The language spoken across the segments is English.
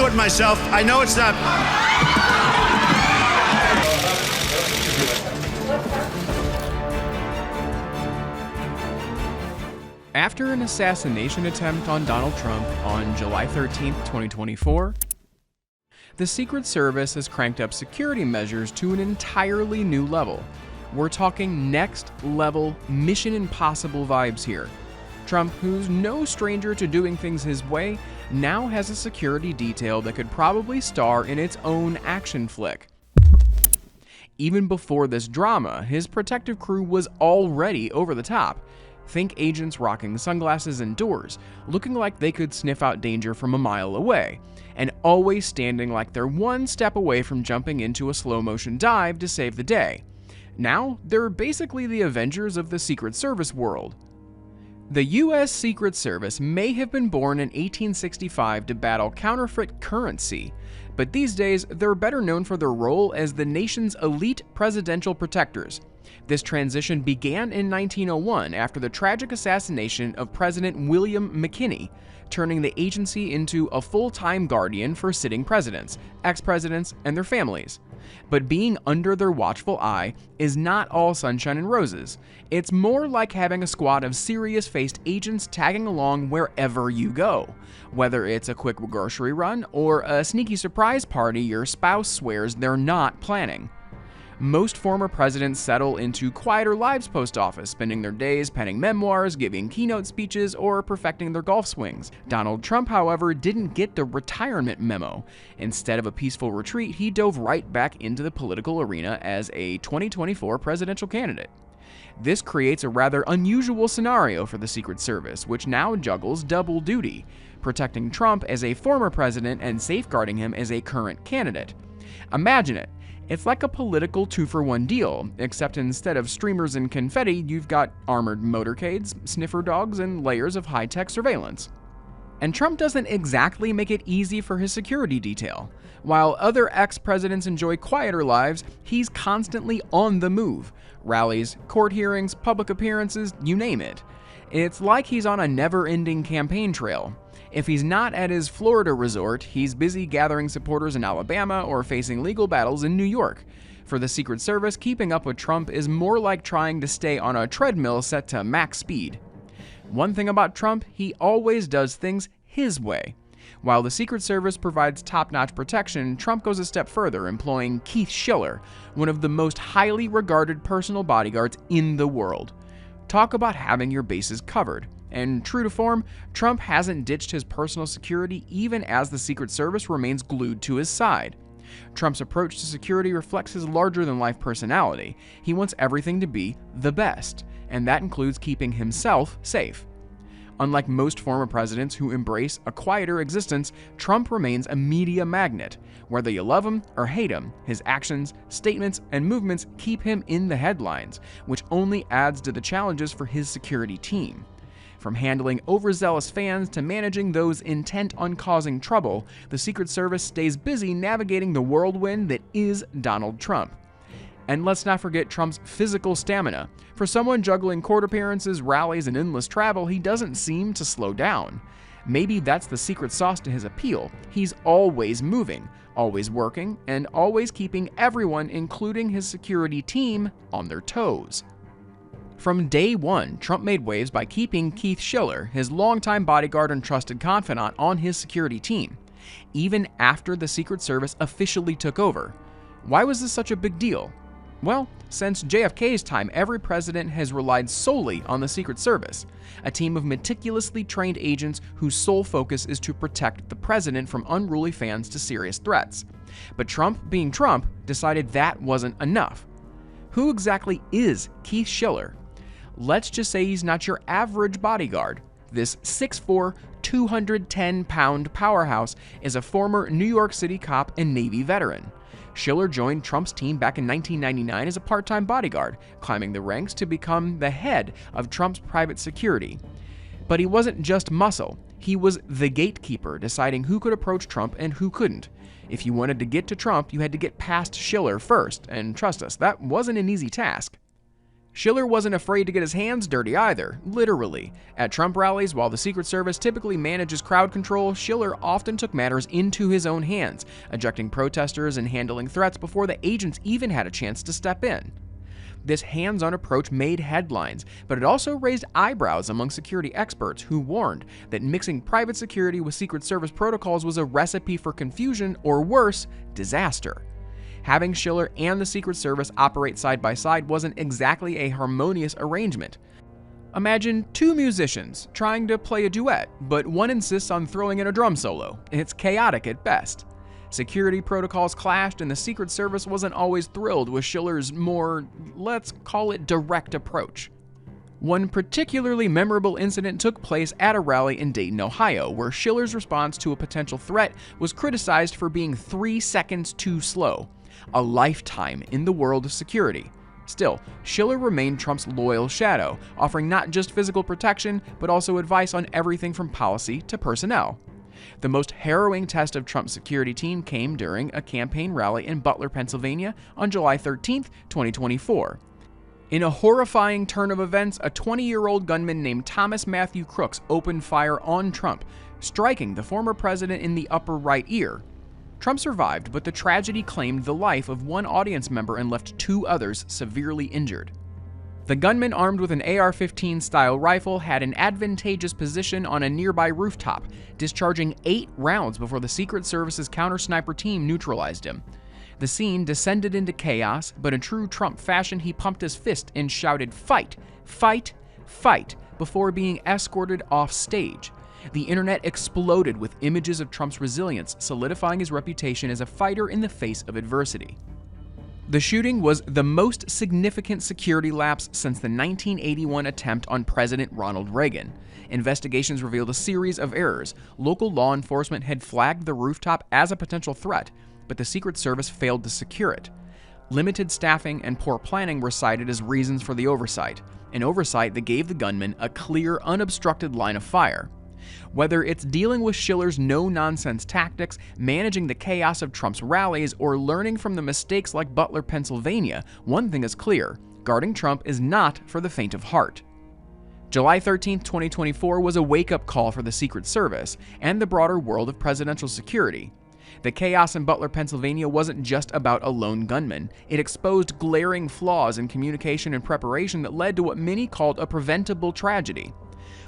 it myself. I know it's not. After an assassination attempt on Donald Trump on July 13, 2024, the Secret Service has cranked up security measures to an entirely new level. We're talking next-level Mission Impossible vibes here. Trump, who's no stranger to doing things his way, now has a security detail that could probably star in its own action flick. Even before this drama, his protective crew was already over the top. Think agents rocking sunglasses indoors, looking like they could sniff out danger from a mile away, and always standing like they're one step away from jumping into a slow-motion dive to save the day. Now, they're basically the Avengers of the Secret Service world. The U.S. Secret Service may have been born in 1865 to battle counterfeit currency, but these days they're better known for their role as the nation's elite presidential protectors. This transition began in 1901 after the tragic assassination of President William McKinley, turning the agency into a full-time guardian for sitting presidents, ex-presidents, and their families. But being under their watchful eye is not all sunshine and roses. It's more like having a squad of serious-faced agents tagging along wherever you go, whether it's a quick grocery run or a sneaky surprise party your spouse swears they're not planning. Most former presidents settle into quieter lives post-office, spending their days penning memoirs, giving keynote speeches, or perfecting their golf swings. Donald Trump, however, didn't get the retirement memo. Instead of a peaceful retreat, he dove right back into the political arena as a 2024 presidential candidate. This creates a rather unusual scenario for the Secret Service, which now juggles double duty, protecting Trump as a former president and safeguarding him as a current candidate. Imagine it. It's like a political two-for-one deal, except instead of streamers and confetti, you've got armored motorcades, sniffer dogs, and layers of high-tech surveillance. And Trump doesn't exactly make it easy for his security detail. While other ex-presidents enjoy quieter lives, he's constantly on the move. Rallies, court hearings, public appearances, you name it. It's like he's on a never-ending campaign trail. If he's not at his Florida resort, he's busy gathering supporters in Alabama or facing legal battles in New York. For the Secret Service, keeping up with Trump is more like trying to stay on a treadmill set to max speed. One thing about Trump, he always does things his way. While the Secret Service provides top-notch protection, Trump goes a step further, employing Keith Schiller, one of the most highly regarded personal bodyguards in the world. Talk about having your bases covered. And true to form, Trump hasn't ditched his personal security even as the Secret Service remains glued to his side. Trump's approach to security reflects his larger-than-life personality. He wants everything to be the best, and that includes keeping himself safe. Unlike most former presidents who embrace a quieter existence, Trump remains a media magnet. Whether you love him or hate him, his actions, statements, and movements keep him in the headlines, which only adds to the challenges for his security team. From handling overzealous fans to managing those intent on causing trouble, the Secret Service stays busy navigating the whirlwind that is Donald Trump. And let's not forget Trump's physical stamina. For someone juggling court appearances, rallies, and endless travel, he doesn't seem to slow down. Maybe that's the secret sauce to his appeal. He's always moving, always working, and always keeping everyone, including his security team, on their toes. From day one, Trump made waves by keeping Keith Schiller, his longtime bodyguard and trusted confidant, on his security team, even after the Secret Service officially took over. Why was this such a big deal? Well, since JFK's time, every president has relied solely on the Secret Service, a team of meticulously trained agents whose sole focus is to protect the president from unruly fans to serious threats. But Trump, being Trump, decided that wasn't enough. Who exactly is Keith Schiller? Let's just say he's not your average bodyguard. This 6'4", 210-pound powerhouse is a former New York City cop and Navy veteran. Schiller joined Trump's team back in 1999 as a part-time bodyguard, climbing the ranks to become the head of Trump's private security. But he wasn't just muscle. He was the gatekeeper, deciding who could approach Trump and who couldn't. If you wanted to get to Trump, you had to get past Schiller first, and trust us, that wasn't an easy task. Schiller wasn't afraid to get his hands dirty either, literally. At Trump rallies, while the Secret Service typically manages crowd control, Schiller often took matters into his own hands, ejecting protesters and handling threats before the agents even had a chance to step in. This hands-on approach made headlines, but it also raised eyebrows among security experts who warned that mixing private security with Secret Service protocols was a recipe for confusion or worse, disaster. Having Schiller and the Secret Service operate side by side wasn't exactly a harmonious arrangement. Imagine two musicians trying to play a duet, but one insists on throwing in a drum solo. It's chaotic at best. Security protocols clashed, and the Secret Service wasn't always thrilled with Schiller's more, let's call it, direct approach. One particularly memorable incident took place at a rally in Dayton, Ohio, where Schiller's response to a potential threat was criticized for being 3 seconds too slow. A lifetime in the world of security. Still, Schiller remained Trump's loyal shadow, offering not just physical protection, but also advice on everything from policy to personnel. The most harrowing test of Trump's security team came during a campaign rally in Butler, Pennsylvania on July 13, 2024. In a horrifying turn of events, a 20-year-old gunman named Thomas Matthew Crooks opened fire on Trump, striking the former president in the upper right ear. Trump survived, but the tragedy claimed the life of one audience member and left 2 others severely injured. The gunman, armed with an AR-15 style rifle, had an advantageous position on a nearby rooftop, discharging 8 rounds before the Secret Service's counter-sniper team neutralized him. The scene descended into chaos, but in true Trump fashion, he pumped his fist and shouted, "Fight! Fight! Fight!" before being escorted off stage. The internet exploded with images of Trump's resilience, solidifying his reputation as a fighter in the face of adversity. The shooting was the most significant security lapse since the 1981 attempt on President Ronald Reagan. Investigations revealed a series of errors. Local law enforcement had flagged the rooftop as a potential threat, but the Secret Service failed to secure it. Limited staffing and poor planning were cited as reasons for the oversight, an oversight that gave the gunman a clear, unobstructed line of fire. Whether it's dealing with Schiller's no-nonsense tactics, managing the chaos of Trump's rallies, or learning from the mistakes like Butler, Pennsylvania, one thing is clear: guarding Trump is not for the faint of heart. July 13, 2024 was a wake-up call for the Secret Service and the broader world of presidential security. The chaos in Butler, Pennsylvania wasn't just about a lone gunman. It exposed glaring flaws in communication and preparation that led to what many called a preventable tragedy.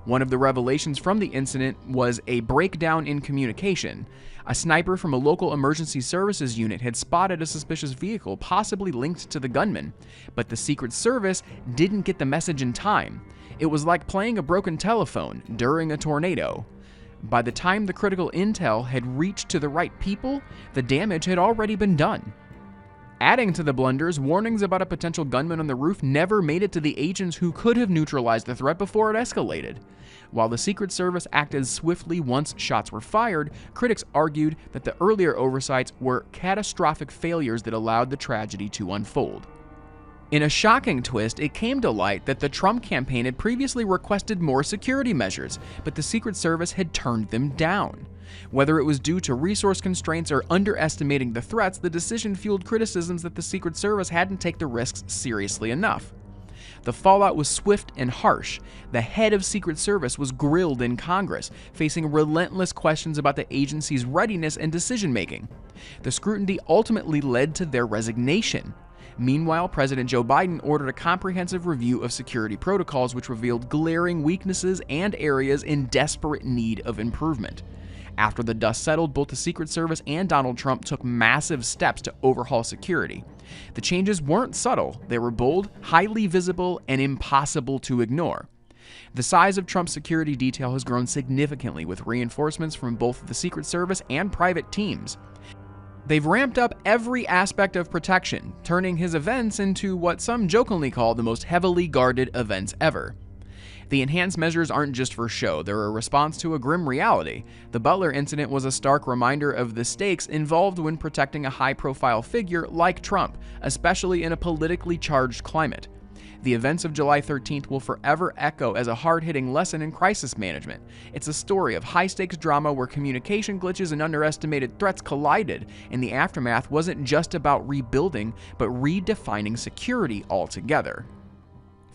One of the revelations from the incident was a breakdown in communication. A sniper from a local emergency services unit had spotted a suspicious vehicle possibly linked to the gunman, but the Secret Service didn't get the message in time. It was like playing a broken telephone during a tornado. By the time the critical intel had reached to the right people, the damage had already been done. Adding to the blunders, warnings about a potential gunman on the roof never made it to the agents who could have neutralized the threat before it escalated. While the Secret Service acted swiftly once shots were fired, critics argued that the earlier oversights were catastrophic failures that allowed the tragedy to unfold. In a shocking twist, it came to light that the Trump campaign had previously requested more security measures, but the Secret Service had turned them down. Whether it was due to resource constraints or underestimating the threats, the decision fueled criticisms that the Secret Service hadn't taken the risks seriously enough. The fallout was swift and harsh. The head of Secret Service was grilled in Congress, facing relentless questions about the agency's readiness and decision-making. The scrutiny ultimately led to their resignation. Meanwhile, President Joe Biden ordered a comprehensive review of security protocols, which revealed glaring weaknesses and areas in desperate need of improvement. After the dust settled, both the Secret Service and Donald Trump took massive steps to overhaul security. The changes weren't subtle, they were bold, highly visible, and impossible to ignore. The size of Trump's security detail has grown significantly, with reinforcements from both the Secret Service and private teams. They've ramped up every aspect of protection, turning his events into what some jokingly call the most heavily guarded events ever. The enhanced measures aren't just for show, they're a response to a grim reality. The Butler incident was a stark reminder of the stakes involved when protecting a high-profile figure like Trump, especially in a politically charged climate. The events of July 13th will forever echo as a hard-hitting lesson in crisis management. It's a story of high-stakes drama where communication glitches and underestimated threats collided, and the aftermath wasn't just about rebuilding, but redefining security altogether.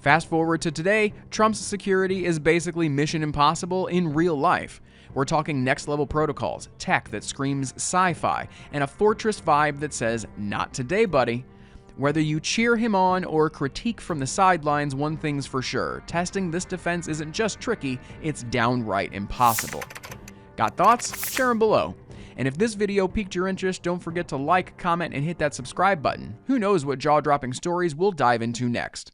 Fast forward to today, Trump's security is basically Mission Impossible in real life. We're talking next-level protocols, tech that screams sci-fi, and a fortress vibe that says, "Not today, buddy." Whether you cheer him on or critique from the sidelines, one thing's for sure: testing this defense isn't just tricky, it's downright impossible. Got thoughts? Share them below. And if this video piqued your interest, don't forget to like, comment, and hit that subscribe button. Who knows what jaw-dropping stories we'll dive into next.